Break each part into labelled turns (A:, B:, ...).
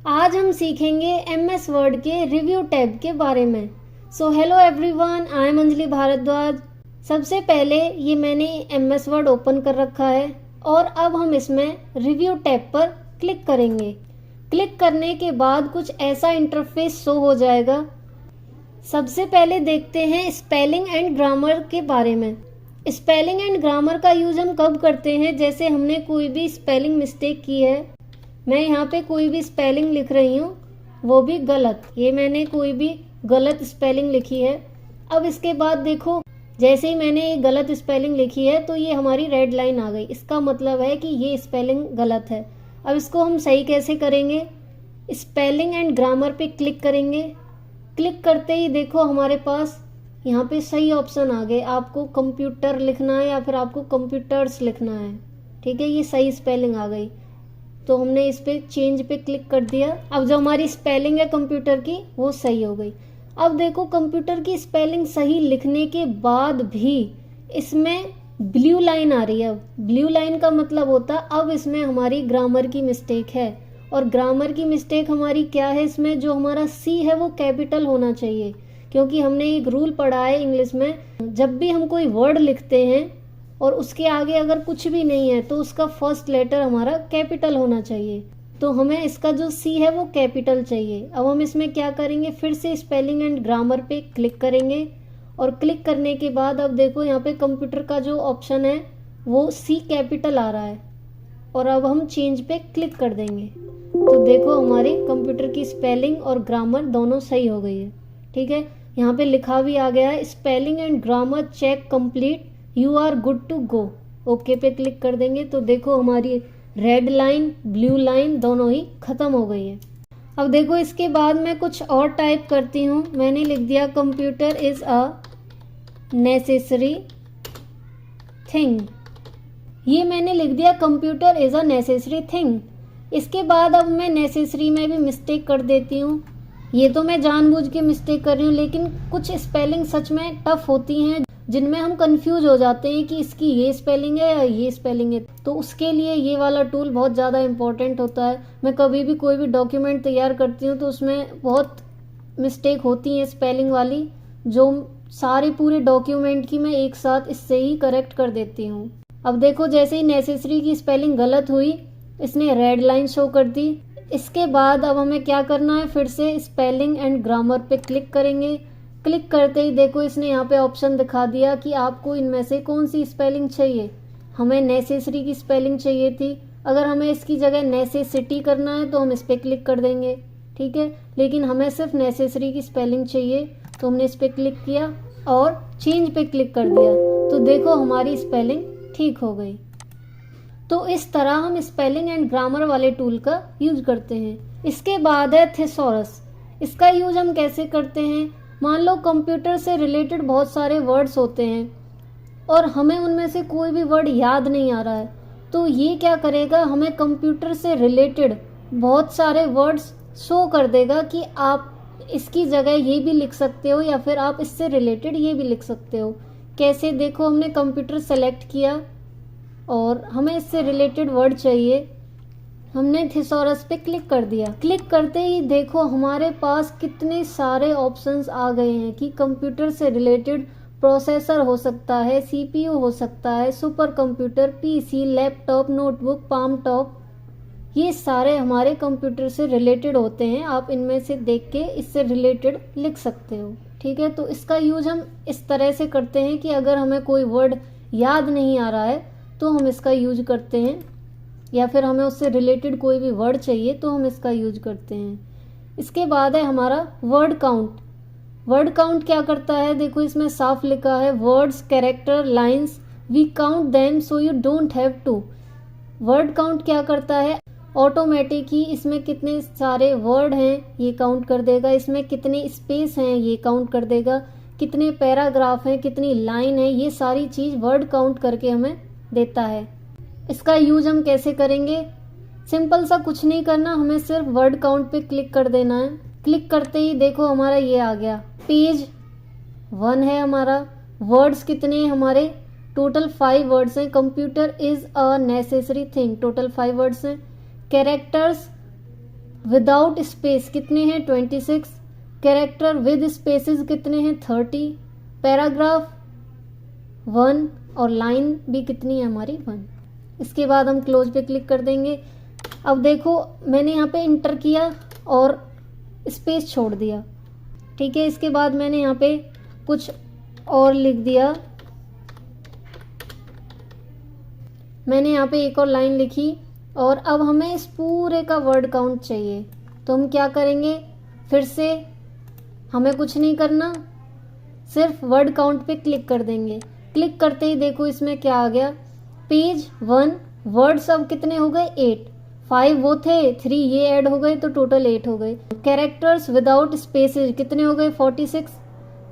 A: आज हम सीखेंगे MS वर्ड के रिव्यू टैब के बारे में। So hello everyone, I am Anjali Bhardwaj. सबसे पहले ये मैंने MS वर्ड ओपन कर रखा है और अब हम इसमें रिव्यू टैब पर क्लिक करेंगे। क्लिक करने के बाद कुछ ऐसा इंटरफेस शो हो जाएगा। सबसे पहले देखते हैं स्पेलिंग एंड ग्रामर के बारे में। स्पेलिंग एंड ग्रामर का यूज हम कब करते हैं, जैसे हमने कोई भी स्पेलिंग मिस्टेक की है। मैं यहाँ पे कोई भी स्पेलिंग लिख रही हूँ, वो भी गलत, ये मैंने कोई भी गलत स्पेलिंग लिखी है। अब इसके बाद देखो, जैसे ही मैंने ये गलत स्पेलिंग लिखी है तो ये हमारी रेड लाइन आ गई। इसका मतलब है कि ये स्पेलिंग गलत है। अब इसको हम सही कैसे करेंगे? स्पेलिंग एंड ग्रामर पे क्लिक करेंगे। क्लिक करते ही देखो हमारे पास यहाँ पे सही ऑप्शन आ गए। आपको कंप्यूटर लिखना है या फिर आपको कंप्यूटर्स लिखना है, ठीक है, ये सही स्पेलिंग आ गई। तो हमने इस पे चेंज पे क्लिक कर दिया। अब जो हमारी स्पेलिंग है कंप्यूटर की वो सही हो गई। अब देखो कंप्यूटर की स्पेलिंग सही लिखने के बाद भी इसमें ब्लू लाइन आ रही है। अब ब्लू लाइन का मतलब होता है अब इसमें हमारी ग्रामर की मिस्टेक है। और ग्रामर की मिस्टेक हमारी क्या है, इसमें जो हमारा सी है वो कैपिटल होना चाहिए, क्योंकि हमने एक रूल पढ़ा है इंग्लिश में, जब भी हम कोई वर्ड लिखते हैं और उसके आगे अगर कुछ भी नहीं है तो उसका फर्स्ट लेटर हमारा कैपिटल होना चाहिए। तो हमें इसका जो सी है वो कैपिटल चाहिए। अब हम इसमें क्या करेंगे, फिर से स्पेलिंग एंड ग्रामर पे क्लिक करेंगे और क्लिक करने के बाद अब देखो यहाँ पे कंप्यूटर का जो ऑप्शन है वो सी कैपिटल आ रहा है और अब हम चेंज पे क्लिक कर देंगे। तो देखो हमारे कंप्यूटर की स्पेलिंग और ग्रामर दोनों सही हो गई है, ठीक है। यहाँ पे लिखा भी आ गया है spelling and grammar check complete, you are good to go. Okay पे क्लिक कर देंगे तो देखो हमारी रेड लाइन ब्लू लाइन दोनों ही खत्म हो गई है। अब देखो इसके बाद मैं कुछ और टाइप करती हूँ। मैंने लिख दिया computer is a necessary thing. ये मैंने लिख दिया computer is a necessary thing. इसके बाद अब मैं नेसेसरी में भी मिस्टेक कर देती हूँ। ये तो मैं जानबूझ के मिस्टेक कर रही हूँ, लेकिन कुछ स्पेलिंग सच में टफ होती हैं जिनमें हम कंफ्यूज हो जाते हैं कि इसकी ये स्पेलिंग है या ये स्पेलिंग है। तो उसके लिए ये वाला टूल बहुत ज़्यादा इम्पोर्टेंट होता है। मैं कभी भी कोई भी डॉक्यूमेंट तैयार करती हूँ तो उसमें बहुत मिस्टेक होती है स्पेलिंग वाली, जो सारे पूरे डॉक्यूमेंट की मैं एक साथ इससे ही करेक्ट कर देती हूँ। अब देखो जैसे ही नेसेसरी की स्पेलिंग गलत हुई, इसने रेड लाइन शो कर दी। इसके बाद अब हमें क्या करना है, फिर से स्पेलिंग एंड ग्रामर पे क्लिक करेंगे। क्लिक करते ही देखो इसने यहाँ पे ऑप्शन दिखा दिया कि आपको इनमें से कौन सी स्पेलिंग चाहिए। हमें नेसेसरी की स्पेलिंग चाहिए थी। अगर हमें इसकी जगह नेसेसिटी करना है तो हम इस पर क्लिक कर देंगे, ठीक है, लेकिन हमें सिर्फ नेसेसरी की स्पेलिंग चाहिए तो हमने इस पर क्लिक किया और चेंज पे क्लिक कर दिया। तो देखो हमारी स्पेलिंग ठीक हो गई। तो इस तरह हम स्पेलिंग एंड ग्रामर वाले टूल का यूज करते हैं। इसके बाद है थिसॉरस। इसका यूज हम कैसे करते हैं, मान लो कंप्यूटर से रिलेटेड बहुत सारे वर्ड्स होते हैं और हमें उनमें से कोई भी वर्ड याद नहीं आ रहा है, तो ये क्या करेगा, हमें कंप्यूटर से रिलेटेड बहुत सारे वर्ड्स शो कर देगा कि आप इसकी जगह ये भी लिख सकते हो या फिर आप इससे रिलेटेड ये भी लिख सकते हो। कैसे, देखो हमने कंप्यूटर सेलेक्ट किया और हमें इससे रिलेटेड वर्ड चाहिए, हमने थिसॉरस पे क्लिक कर दिया। क्लिक करते ही देखो हमारे पास कितने सारे ऑप्शंस आ गए हैं कि कंप्यूटर से रिलेटेड प्रोसेसर हो सकता है, CPU हो सकता है, super computer, PC, laptop, notebook, palm top, ये सारे हमारे कंप्यूटर से रिलेटेड होते हैं। आप इनमें से देख के इससे रिलेटेड लिख सकते हो, ठीक है। तो इसका यूज हम इस तरह से करते हैं कि अगर हमें कोई वर्ड याद नहीं आ रहा है तो हम इसका यूज करते हैं, या फिर हमें उससे रिलेटेड कोई भी वर्ड चाहिए तो हम इसका यूज करते हैं। इसके बाद है हमारा वर्ड काउंट। वर्ड काउंट क्या करता है, देखो इसमें साफ लिखा है words, character, lines, we count them so you don't have to. Word count क्या करता है, ऑटोमेटिक ही इसमें कितने सारे वर्ड हैं ये काउंट कर देगा, इसमें कितने स्पेस हैं ये काउंट कर देगा, कितने पैराग्राफ हैं, कितनी लाइन है, ये सारी चीज़ वर्ड काउंट करके हमें देता है। इसका यूज हम कैसे करेंगे, सिंपल सा कुछ नहीं करना, हमें सिर्फ वर्ड काउंट पे क्लिक कर देना है। क्लिक करते ही देखो हमारा ये आ गया, पेज 1 है हमारा। वर्ड्स कितने हैं हमारे, टोटल 5 वर्ड्स हैं। Computer is a necessary thing, total 5 words हैं। कैरेक्टर्स विदाउट स्पेस कितने हैं 26, कैरेक्टर विद स्पेसेस कितने हैं 30, पैराग्राफ 1 और लाइन भी कितनी है हमारी 1। इसके बाद हम क्लोज पे क्लिक कर देंगे। अब देखो मैंने यहाँ पे इंटर किया और स्पेस छोड़ दिया, ठीक है। इसके बाद मैंने यहाँ पे कुछ और लिख दिया, मैंने यहाँ पे एक और लाइन लिखी और अब हमें इस पूरे का वर्ड काउंट चाहिए। तो हम क्या करेंगे, फिर से हमें कुछ नहीं करना, सिर्फ वर्ड काउंट पे क्लिक कर देंगे। क्लिक करते ही देखो इसमें क्या आ गया, पेज 1 वर्ड्स अब कितने हो गए 8, 5 वो थे 3 ये ऐड हो गए तो टोटल 8 हो गए। कैरेक्टर्स विदाउट स्पेसेस कितने हो गए 46,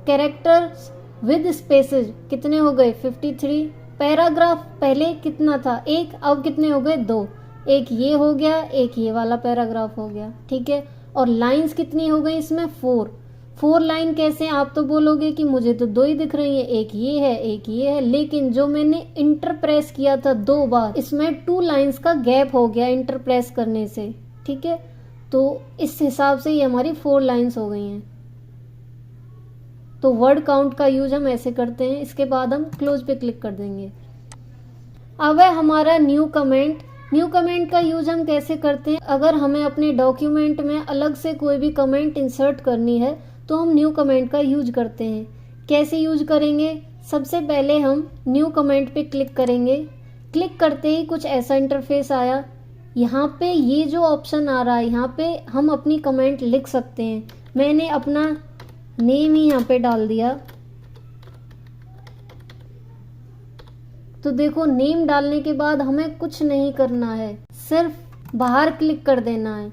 A: कैरेक्टर्स विद स्पेसेस कितने हो गए 53, पैराग्राफ पहले कितना था 1 अब कितने हो गए 2, एक ये हो गया एक ये वाला पैराग्राफ हो गया, ठीक है। और लाइंस कितनी हो गई इसमें 4 लाइन कैसे, आप तो बोलोगे कि मुझे तो 2 ही दिख रही है, एक ये है एक ये है, लेकिन जो मैंने इंटर प्रेस किया था 2 बार इसमें 2 लाइंस का गैप हो गया इंटर प्रेस करने से, ठीक है। तो इस हिसाब से ये हमारी 4 लाइंस हो गई हैं। तो वर्ड काउंट का यूज हम ऐसे करते हैं। इसके बाद हम क्लोज पे क्लिक कर देंगे। अब है हमारा न्यू कमेंट। न्यू कमेंट का यूज हम कैसे करते हैं, अगर हमें अपने डॉक्यूमेंट में अलग से कोई भी कमेंट इंसर्ट करनी है तो हम न्यू कमेंट का यूज करते हैं। कैसे यूज करेंगे, सबसे पहले हम न्यू कमेंट पे क्लिक करेंगे। क्लिक करते ही कुछ ऐसा इंटरफेस आया, यहाँ पे ये जो ऑप्शन आ रहा है यहाँ पे हम अपनी कमेंट लिख सकते हैं। मैंने अपना नेम ही यहाँ पे डाल दिया। तो देखो नेम डालने के बाद हमें कुछ नहीं करना है, सिर्फ बाहर क्लिक कर देना है।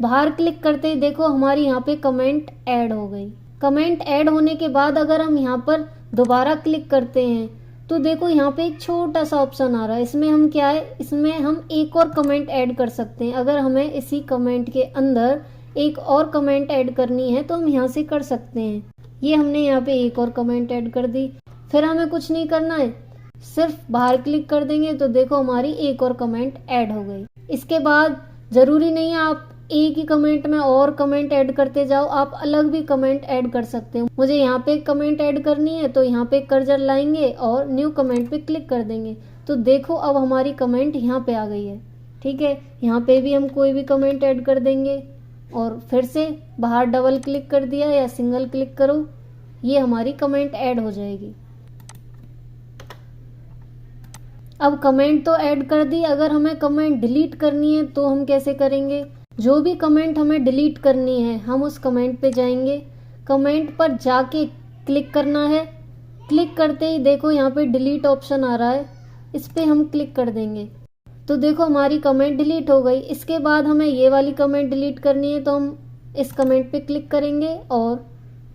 A: बाहर क्लिक करते ही देखो हमारी यहाँ पे कमेंट ऐड हो गई। कमेंट ऐड होने के बाद अगर हम यहाँ पर दोबारा क्लिक करते हैं तो देखो यहाँ पे एक छोटा सा ऑप्शन आ रहा है, इसमें हम क्या है, इसमें हम एक और कमेंट ऐड कर सकते हैं। अगर हमें इसी कमेंट के अंदर एक और कमेंट ऐड करनी है तो हम यहाँ से कर सकते हैं। ये हमने यहाँ पे एक और कमेंट ऐड कर दी। फिर हमें कुछ नहीं करना है, सिर्फ बाहर क्लिक कर देंगे तो देखो हमारी एक और कमेंट ऐड हो गई। इसके बाद जरूरी नहीं है आप एक ही कमेंट में और कमेंट ऐड करते जाओ, आप अलग भी कमेंट ऐड कर सकते हो। मुझे यहाँ पे एक कमेंट ऐड करनी है तो यहाँ पे कर्सर लाएंगे और न्यू कमेंट पे क्लिक कर देंगे। तो देखो अब हमारी कमेंट यहाँ पे आ गई है, ठीक है। यहाँ पे भी हम कोई भी कमेंट ऐड कर देंगे और फिर से बाहर डबल क्लिक कर दिया या सिंगल क्लिक करो, ये हमारी कमेंट ऐड हो जाएगी। अब कमेंट तो ऐड कर दी, अगर हमें कमेंट डिलीट करनी है तो हम कैसे करेंगे, जो भी कमेंट हमें डिलीट करनी है हम उस कमेंट पे जाएंगे, कमेंट पर जाके क्लिक करना है। क्लिक करते ही देखो यहाँ पे डिलीट ऑप्शन आ रहा है, इस पे हम क्लिक कर देंगे तो देखो हमारी कमेंट डिलीट हो गई। इसके बाद हमें ये वाली कमेंट डिलीट करनी है तो हम इस कमेंट पे क्लिक करेंगे और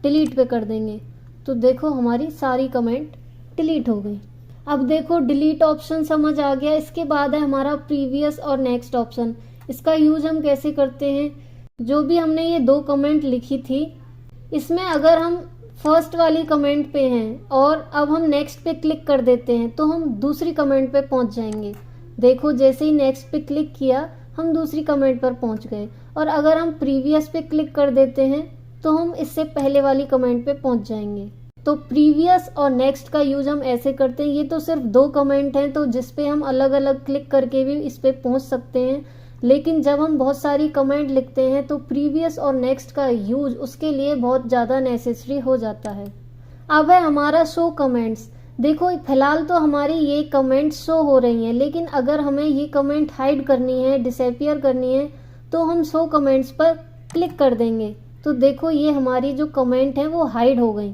A: डिलीट पे कर देंगे तो देखो हमारी सारी कमेंट डिलीट हो गई। अब देखो डिलीट ऑप्शन समझ आ गया। इसके बाद है हमारा प्रीवियस और नेक्स्ट ऑप्शन। इसका यूज हम कैसे करते हैं, जो भी हमने ये 2 कमेंट लिखी थी इसमें अगर हम फर्स्ट वाली कमेंट पे हैं और अब हम नेक्स्ट पे क्लिक कर देते हैं तो हम दूसरी कमेंट पे पहुंच जाएंगे। देखो जैसे ही नेक्स्ट पे क्लिक किया हम दूसरी कमेंट पर पहुंच गए, और अगर हम प्रीवियस पे क्लिक कर देते हैं तो हम इससे पहले वाली कमेंट पे पहुंच जाएंगे। तो प्रीवियस और नेक्स्ट का यूज हम ऐसे करते हैं। ये तो सिर्फ 2 कमेंट हैं तो जिस पे हम अलग अलग क्लिक करके भी इस पे पहुंच सकते हैं, लेकिन जब हम बहुत सारी कमेंट लिखते हैं तो प्रीवियस और नेक्स्ट का यूज उसके लिए बहुत ज़्यादा नेसेसरी हो जाता है। अब है हमारा शो कमेंट्स। देखो फिलहाल तो हमारी ये कमेंट शो हो रही हैं, लेकिन अगर हमें ये कमेंट हाइड करनी है, डिसअपीयर करनी है तो हम शो कमेंट्स पर क्लिक कर देंगे तो देखो ये हमारी जो कमेंट है वो हाइड हो गई।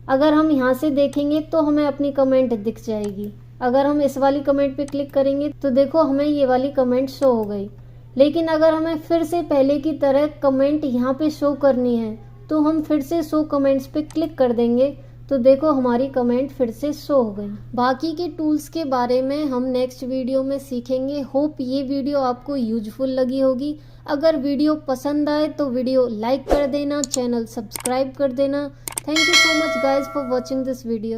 A: अगर हम यहाँ से देखेंगे तो हमें अपनी कमेंट दिख जाएगी। अगर हम इस वाली कमेंट पे क्लिक करेंगे तो देखो हमें ये वाली कमेंट शो हो गई। लेकिन अगर हमें फिर से पहले की तरह कमेंट यहाँ पे शो करनी है तो हम फिर से शो कमेंट्स पे क्लिक कर देंगे तो देखो हमारी कमेंट फिर से शो हो गई। बाकी के टूल्स के बारे में हम नेक्स्ट वीडियो में सीखेंगे। होप ये वीडियो आपको यूजफुल लगी होगी। अगर वीडियो पसंद आए तो वीडियो लाइक कर देना, चैनल सब्सक्राइब कर देना। Thank you so much guys for watching this video.